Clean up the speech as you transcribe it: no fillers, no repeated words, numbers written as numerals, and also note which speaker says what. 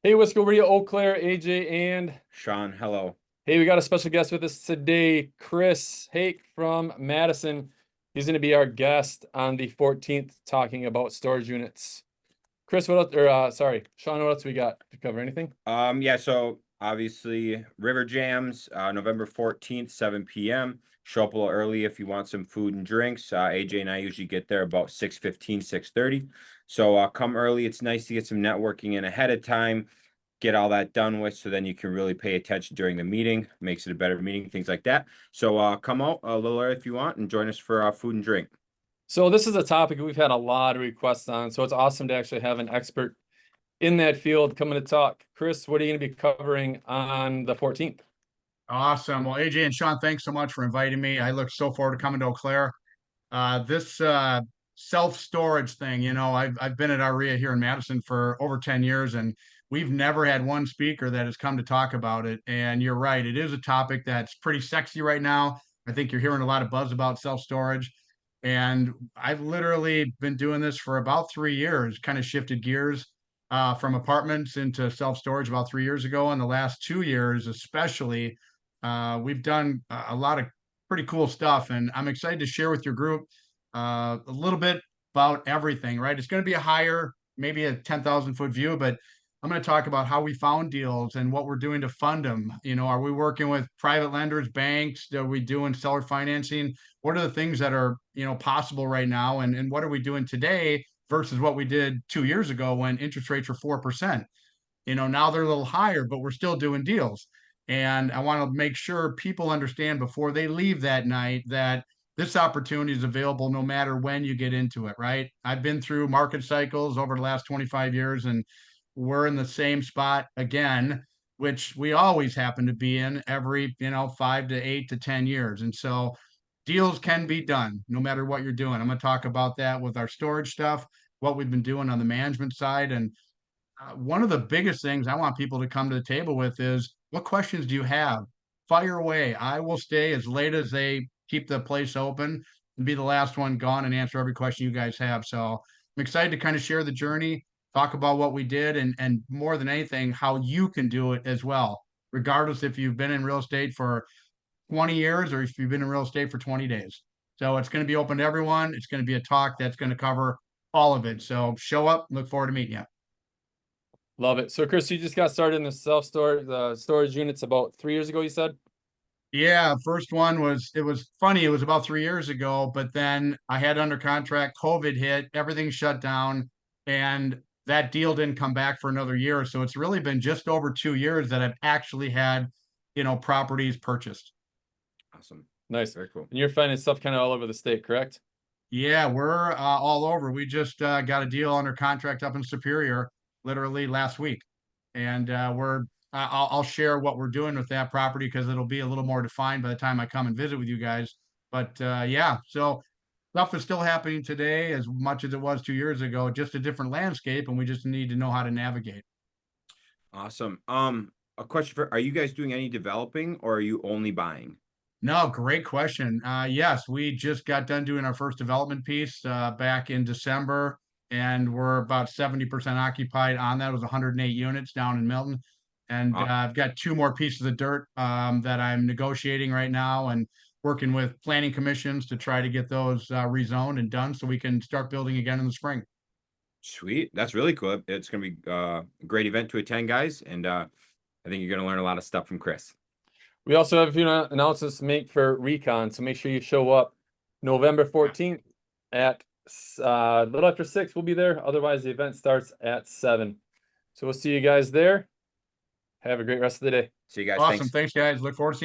Speaker 1: Hey, what's going on? Eau Claire, AJ, and
Speaker 2: Sean, hello.
Speaker 1: hey, we got a special guest with us today, Chris Hake from Madison. He's going to be our guest on the 14th, talking about storage units. Chris, what else, sorry, Sean, what else we got to cover? Anything?
Speaker 2: Yeah, so obviously River Jams, November 14th, 7 p.m. Show up a little early if you want some food and drinks. AJ and I usually get there about 6:15, 6:30. So come early. It's nice to get some networking in ahead of time, get all that done with, so then you can really pay attention during the meeting, makes it a better meeting, things like that. So come out a little early if you want and join us for food and drink.
Speaker 1: So this is a topic we've had a lot of requests on, so it's awesome to actually have an expert in that field coming to talk. Chris, what are you going to be covering on the 14th?
Speaker 3: Awesome. Well, AJ and Sean, thanks so much for inviting me. I look so forward to coming to Eau Claire. This self-storage thing, I've been at REIA here in Madison for over 10 years, and we've never had one speaker that has come to talk about it. And you're right, it is a topic that's pretty sexy right now. I think you're hearing a lot of buzz about self-storage. And I've literally been doing this for about 3 years, kind of shifted gears from apartments into self-storage about 3 years ago. And the last 2 years, especially, we've done a lot of pretty cool stuff. And I'm excited to share with your group a little bit about everything, right? It's going to be a higher, maybe a 10,000 foot view, but I'm going to talk about how we found deals and what we're doing to fund them. Are we working with private lenders, banks? Are we doing seller financing? What are the things that are, possible right now? And what are we doing today versus what we did 2 years ago when interest rates were 4%? Now they're a little higher, but we're still doing deals. And I want to make sure people understand before they leave that night that this opportunity is available no matter when you get into it, right? I've been through market cycles over the last 25 years, and we're in the same spot again, which we always happen to be in every, 5 to 8 to 10 years. And so deals can be done no matter what you're doing. I'm going to talk about that with our storage stuff, what we've been doing on the management side, and one of the biggest things I want people to come to the table with is what questions do you have? Fire away. I will stay as late as they keep the place open and be the last one gone and answer every question you guys have. So I'm excited to kind of share the journey, talk about what we did, and more than anything, how you can do it as well, regardless if you've been in real estate for 20 years or if you've been in real estate for 20 days. So it's going to be open to everyone. It's going to be a talk that's going to cover all of it. So show up. Look forward to meeting you.
Speaker 1: Love it. So, Chris, you just got started in the self-storage, the storage units about 3 years ago, you said?
Speaker 3: Yeah, first one was it was funny. It was about 3 years ago, but then I had under contract, COVID hit, everything shut down, and that deal didn't come back for another year. So it's really been just over 2 years that I've actually had, properties purchased.
Speaker 2: Awesome.
Speaker 1: Nice.
Speaker 2: Very cool.
Speaker 1: And you're finding stuff kind of all over the state, correct?
Speaker 3: Yeah, we're all over. We just got a deal under contract up in Superior literally last week, and I'll share what we're doing with that property because it'll be a little more defined by the time I come and visit with you guys. But yeah, so stuff is still happening today as much as it was 2 years ago, just a different landscape, and we just need to know how to navigate.
Speaker 2: Awesome. A question for, are you guys doing any developing or are you only buying?
Speaker 3: No, great question. Yes, we just got done doing our first development piece back in December, and we're about 70% occupied on that. It was 108 units down in Milton. And
Speaker 2: Uh,
Speaker 3: I've got two more pieces of dirt that I'm negotiating right now and working with planning commissions to try to get those rezoned and done so we can start building again in the spring.
Speaker 2: Sweet. That's really cool. It's gonna be a great event to attend, guys, and I think you're gonna learn a lot of stuff from Chris.
Speaker 1: We also have a few announcements to make for Recon, so make sure you show up November 14th at a little after 6. We'll be there. Otherwise, the event starts at 7. So we'll see you guys there. Have a great rest of the day.
Speaker 2: See you guys.
Speaker 3: Awesome.
Speaker 2: Thanks.
Speaker 3: Thanks, guys. Look forward to seeing